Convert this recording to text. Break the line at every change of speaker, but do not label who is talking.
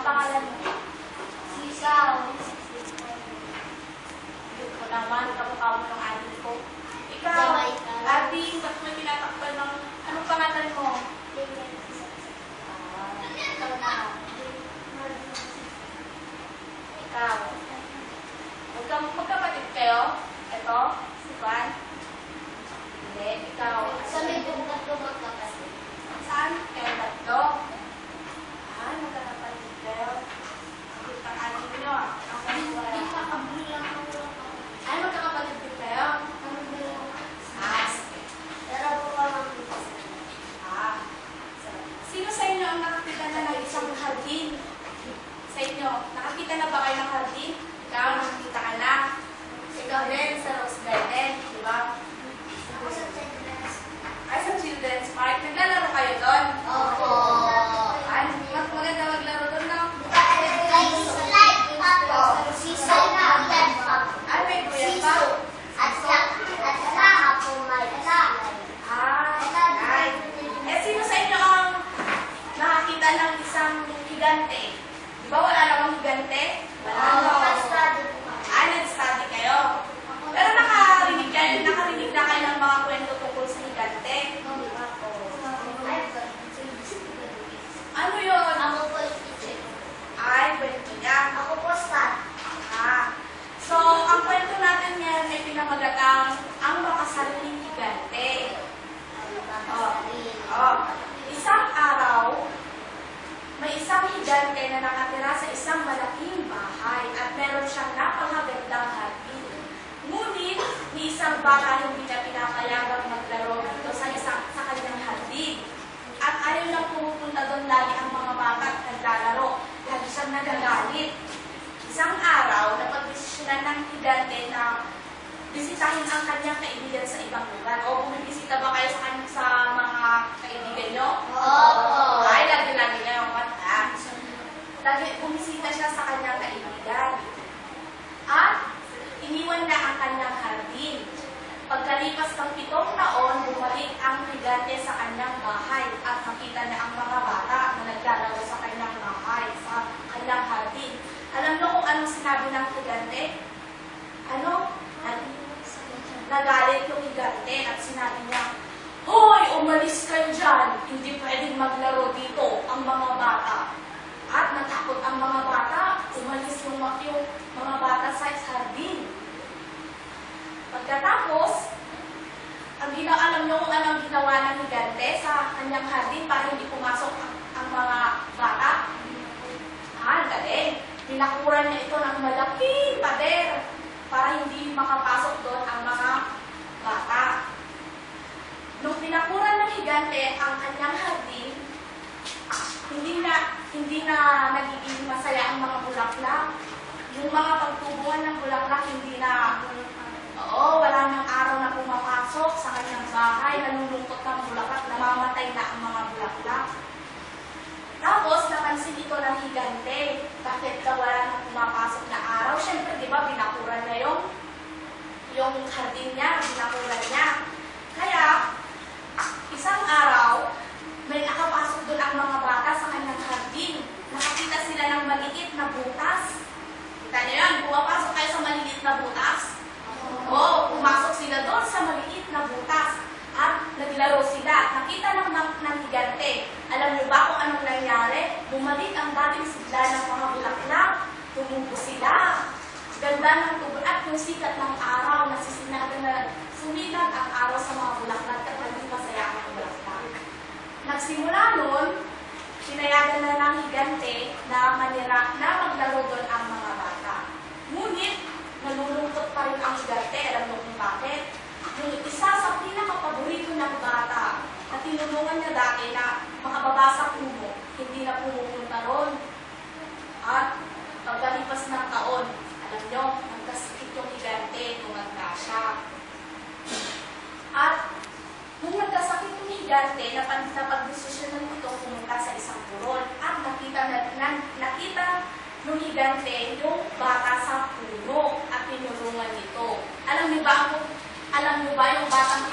Ang pangalan mo?
Sisaw.
Yun ko naman, kamukha mo ng adik ko. Ikaw, Adi, ba't mo tinatakpan ng... Anong pangalan mo? Ikaw na. Ikaw. Magkapatid kayo? Ito? Si Juan? Hindi, ikaw.
Sabi kong tatlo magkakasip.
Saan? Kayo tatlo? Magkakapatid kayo. Ang adik nyo ah.
Hindi pa kabulang ako.
Ay, magkakapatid din kayo? Sige.
Pero po ka makita
Sino sa inyo ang nakakita na ng isang hardin? Sa inyo, nakakita na ba kayo ng hardin? Ikaw, nakakita ka na. Ikaw din sa Rose Garden, di ba?
Ako sa Children's.
Ay, sa Children's Park. Naglalaro kayo doon?
Opo.
Ay, maganda maglaro doon, no?
Ay, slide pa. Sisaw na.
Ay, may kuya pa.
At saka ako may slide.
Ay. Eh, sino sa inyo ang nakakita ng isang higante? Di ba wala namang higante? Wala namang. Ay, nag-study kayo. Pero nakarinig na kayo ng mga kwento tungkol sa higante. Ano yun?
Ako po yung teacher.
Ay, kwento niya.
Ako po star.
So, ang kwento natin ngayon ay pinamagatang ang makasariling higante. Isang araw, may isang higante na nakatira sa isang malaking bahay at meron siyang napakagandang hardin. Ngunit, ni isang bata hindi niya pinapayagang maglaro dito sa kanyang hardin. At ayaw lang pumupunta doon lagi ang mga bata at naglalaro. Lagi siyang nagagalit. Isang araw, napagdesisyonan ng higante na bisitahin ang kanyang kaibigan sa ibang lugar. O bumibisita ba kayo sa mga kaibigan nyo?
Opo.
Ay, lagi-lagi na yung mata. Lagi bumisita siya sa kanyang kaibigan. At iniwan na ang kanyang hardin. Pagkalipas ng 7 taon, bumalik ang higante sa kanyang bahay at nakita niya ang mga bata na naglalaro sa kanyang bahay, sa kanyang hardin. Alam niyo kung anong sinabi ng higante? Nagalit yung higante at sinabi niya, "Hoy, umalis kayo dyan! Hindi pwedeng maglaro dito ang mga bata." At natakot ang mga bata, umalis yung mga bata sa hardin. Pagkatapos, alam niyo kung anong ginawa ng higante sa kanyang hardin para hindi pumasok ang mga bata? Galing. Pinakuran niya ito ng malaking pader para hindi makapasok doon ang mga bata. Nung pinakuran ng higante ang kanyang hardin, hindi na nagiging masaya ang mga bulaklak. Yung mga pagtubungan ng bulaklak, wala nang araw na pumapasok sa kanyang bahay, nanulungkot ng bulaklak, namamatay na ang mga bulaklak. Tapos, napansin ito ng higante. Bakit daw wala nang pumapasok na araw? Siyempre, di ba, binakuran na yung hardin niya, binakuran niya. Kaya, isang araw, may nakapasok doon ang mga bata sa kanyang hardin. Nakakita sila ng maliit na butas. Kita niyo yan, pumapasok kayo sa maliit na butas? Oo, pumasok sila doon sa maliit na butas. At naglaro sila. Nakita ng higante. Alam niyo ba kung anong nangyari? Bumalik ang dating sigla ng mga bulaklak. Tumubo sila. Ganda ng tubo at yung sikat ng araw na sumikat ang araw sa mga bulaklak at naging masaya ang bulaklak. Nagsimula noon, pinayagan na ng higante na maglaro doon ang mga bata. Ngunit, nalulungkot pa rin ang higante. Alam mo kung bakit? Yung isa sa pinakapaborito ng bata na tinulungan niya dati na makababa sa puno, hindi na pumupunta ron. At pagkalipas ng taon, alam niyo, nagkasakit yung higante, tumanda siya. At nung nagkasakit yung higante, napag-desisyonan ito pumunta sa isang burol. At nakita ng higante yung bata sa puno at tinulungan nito. Alam niyo ba yung batang